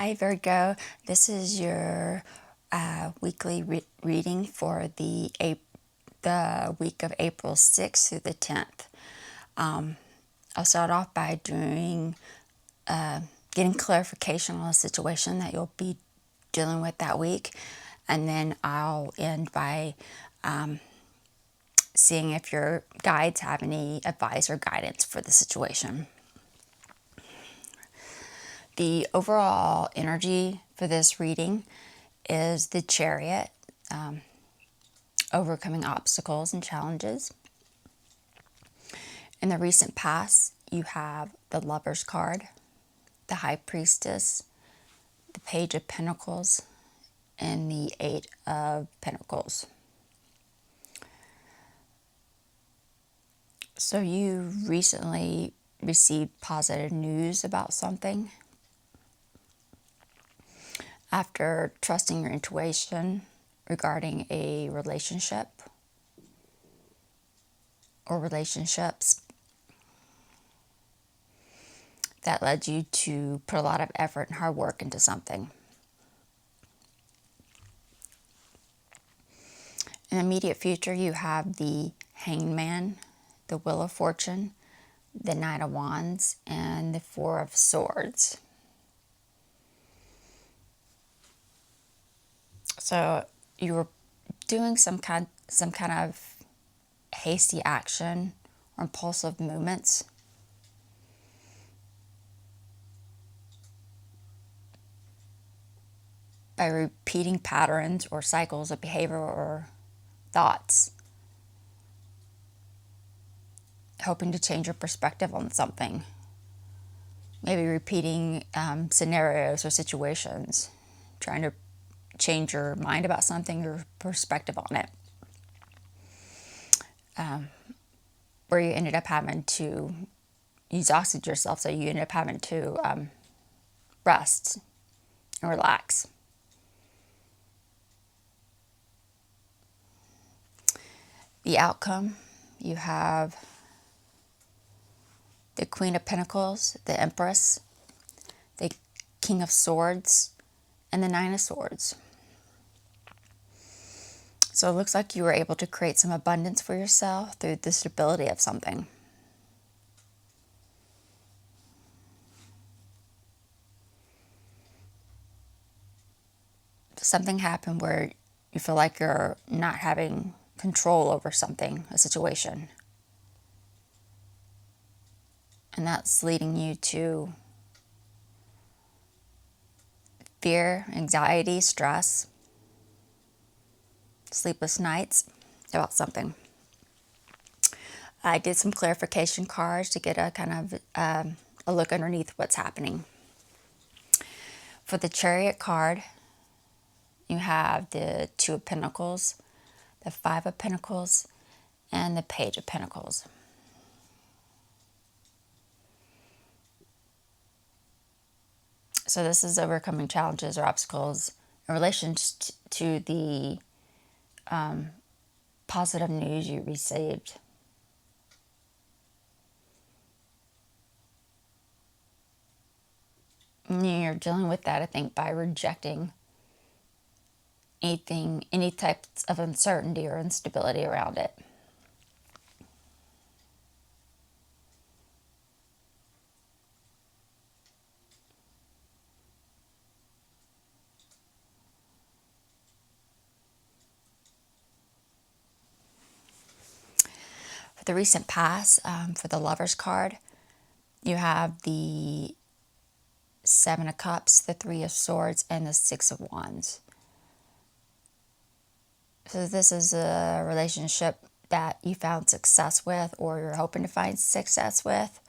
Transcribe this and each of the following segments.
Hi Virgo, this is your weekly reading for the week of April 6th through the 10th. I'll start off by getting clarification on a situation that you'll be dealing with that week, and then I'll end by seeing if your guides have any advice or guidance for the situation. The overall energy for this reading is the Chariot, overcoming obstacles and challenges. In the recent past, you have the Lover's card, the High Priestess, the Page of Pentacles, and the Eight of Pentacles. So you recently received positive news about something. After trusting your intuition regarding a relationship or relationships, that led you to put a lot of effort and hard work into something. In the immediate future, you have the Hanged Man, the Wheel of Fortune, the Knight of Wands, and the Four of Swords. So you were doing some kind of hasty action or impulsive movements. By repeating patterns or cycles of behavior or thoughts, hoping to change your perspective on something. Maybe repeating scenarios or situations, trying to change your mind about something, your perspective on it. Where you ended up having to, you exhausted yourself, so you ended up having to rest and relax. The outcome, you have the Queen of Pentacles, the Empress, the King of Swords, and the Nine of Swords. So it looks like you were able to create some abundance for yourself through the stability of something. Something happened where you feel like you're not having control over something, a situation. And that's leading you to fear, anxiety, stress, sleepless nights about something. I did some clarification cards to get a kind of a look underneath what's happening. For the Chariot card, you have the Two of Pentacles, the Five of Pentacles, and the Page of Pentacles. So this is overcoming challenges or obstacles in relation to the positive news you received. And you're dealing with that, I think, by rejecting any types of uncertainty or instability around it. For the recent past, for the Lover's card, you have the Seven of Cups, the Three of Swords, and the Six of Wands. So this is a relationship that you found success with, or you're hoping to find success with.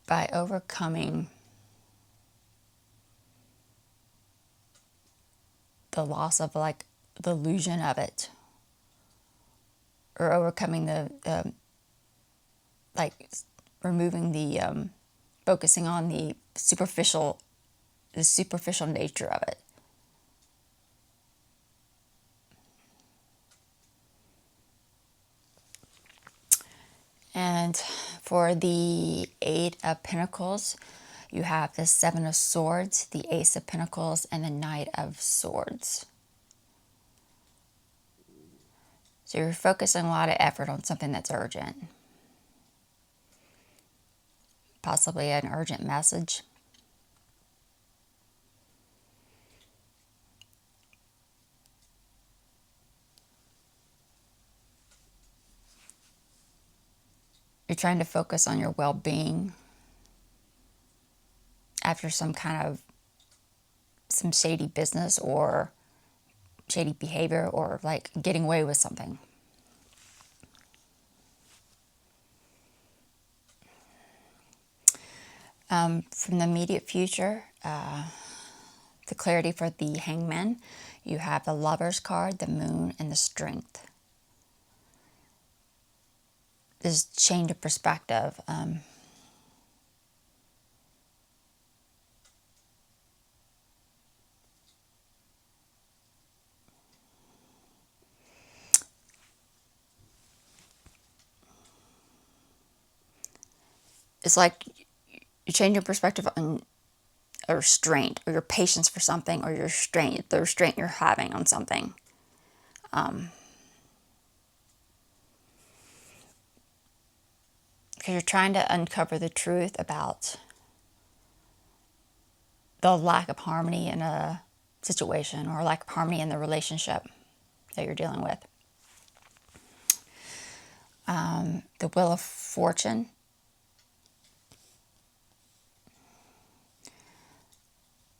By overcoming the loss of, like, the illusion of it, or overcoming the like, removing the focusing on the superficial nature of it. And for the Eight of Pentacles, you have the Seven of Swords, the Ace of Pentacles, and the Knight of Swords. So you're focusing a lot of effort on something that's urgent. Possibly an urgent message. You're trying to focus on your well-being after some shady business or shady behavior, or like getting away with something. From the immediate future, the clarity for the Hangman, you have the Lover's card, the Moon, and the Strength. This change of perspective. It's like you change your perspective on a restraint, or your patience for something, or the restraint you're having on something. Because you're trying to uncover the truth about the lack of harmony in a situation, or lack of harmony in the relationship that you're dealing with. The Wheel of Fortune.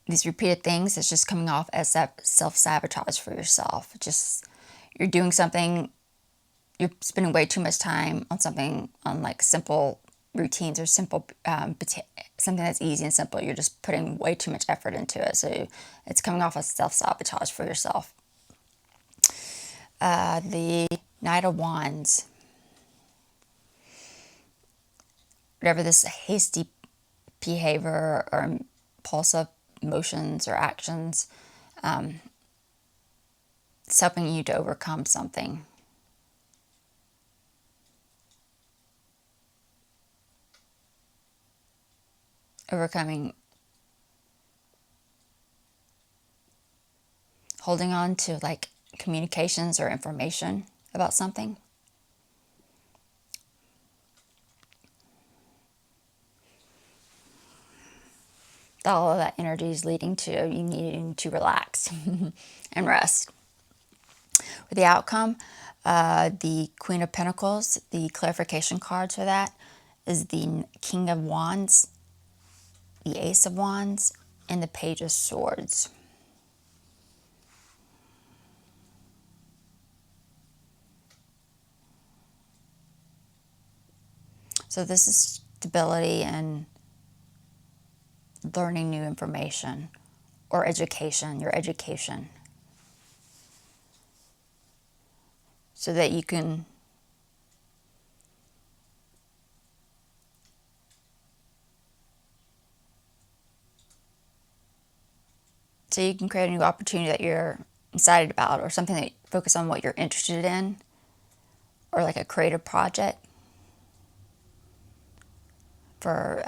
These repeated things, it's just coming off as self-sabotage for yourself. You're doing something, you're spending way too much time on something, on like simple routines, or simple, something that's easy and simple. You're just putting way too much effort into it. So it's coming off as self-sabotage for yourself. The Knight of Wands. Whatever this hasty behavior or impulsive emotions or actions, it's helping you to overcome something. Holding on to like communications or information about something. All of that energy is leading to you needing to relax and rest. For the outcome, the Queen of Pentacles, the clarification cards for that is the King of Wands, the Ace of Wands, and the Page of Swords. So this is stability and learning new information, or education, your education. So that you can create a new opportunity that you're excited about, or something that you focus on what you're interested in, or like a creative project for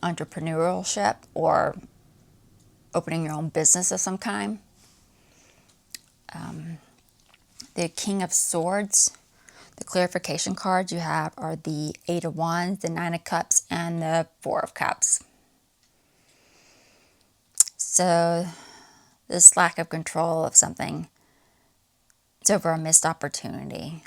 entrepreneurship, or opening your own business of some kind. The King of Swords, the clarification cards you have are the Eight of Wands, the Nine of Cups, and the Four of Cups. So this lack of control of something, it's over a missed opportunity.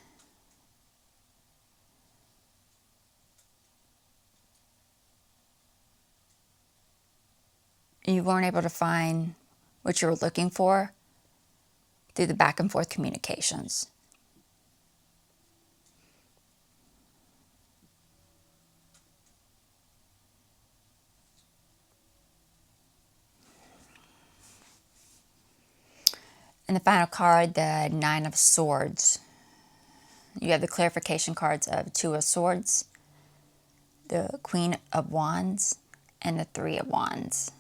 You weren't able to find what you were looking for through the back and forth communications. And the final card, the Nine of Swords. You have the clarification cards of Two of Swords, the Queen of Wands, and the Three of Wands.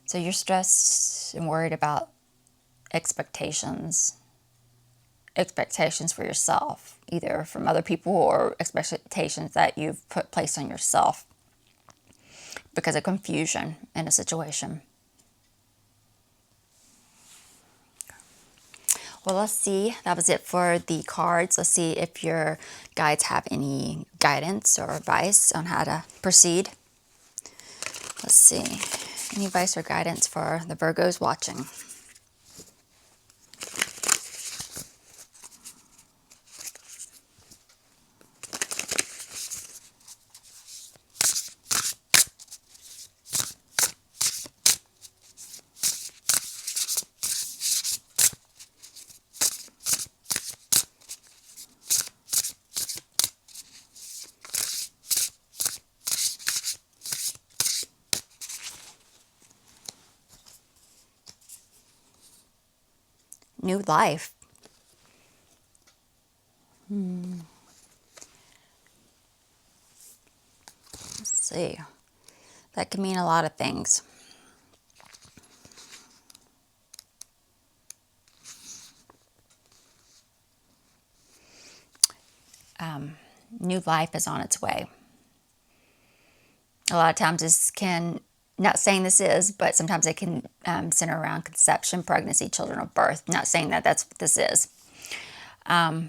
So you're stressed and worried about expectations expectations for yourself, either from other people or expectations that you've placed on yourself because of confusion in a situation. Well, let's see. That was it for the cards. Let's see if your guides have any guidance or advice on how to proceed. Let's see. Any advice or guidance for the Virgos watching? New life. Let's see. That can mean a lot of things. New life is on its way. A lot of times this can, not saying this is, but sometimes it can center around conception, pregnancy, children, or birth. Not saying that that's what this is. But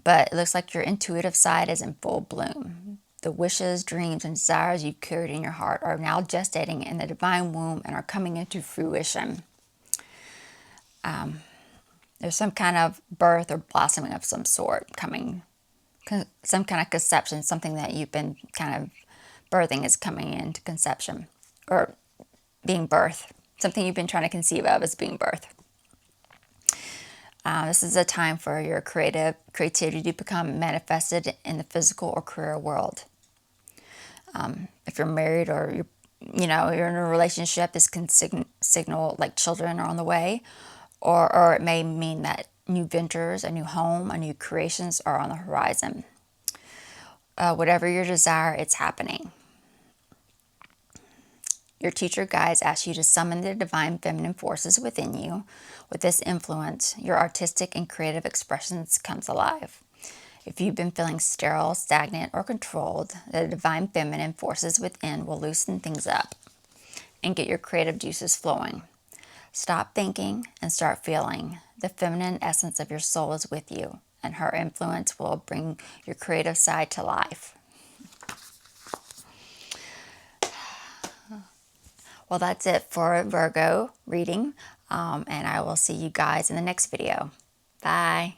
it looks like your intuitive side is in full bloom. The wishes, dreams, and desires you've carried in your heart are now gestating in the divine womb and are coming into fruition. There's some kind of birth or blossoming of some sort coming, some kind of conception, something that you've been kind of birthing is coming into conception or being birthed. Something you've been trying to conceive of is being birthed. This is a time for your creativity to become manifested in the physical or career world. If you're married or you're in a relationship, this can signal like children are on the way, or it may mean that new ventures, a new home, a new creations are on the horizon. Whatever your desire, it's happening. Your teacher guides ask you to summon the divine feminine forces within you. With this influence, your artistic and creative expressions comes alive. If you've been feeling sterile, stagnant, or controlled, the divine feminine forces within will loosen things up and get your creative juices flowing. Stop thinking and start feeling. The feminine essence of your soul is with you, and her influence will bring your creative side to life. Well, that's it for Virgo reading, and I will see you guys in the next video. Bye.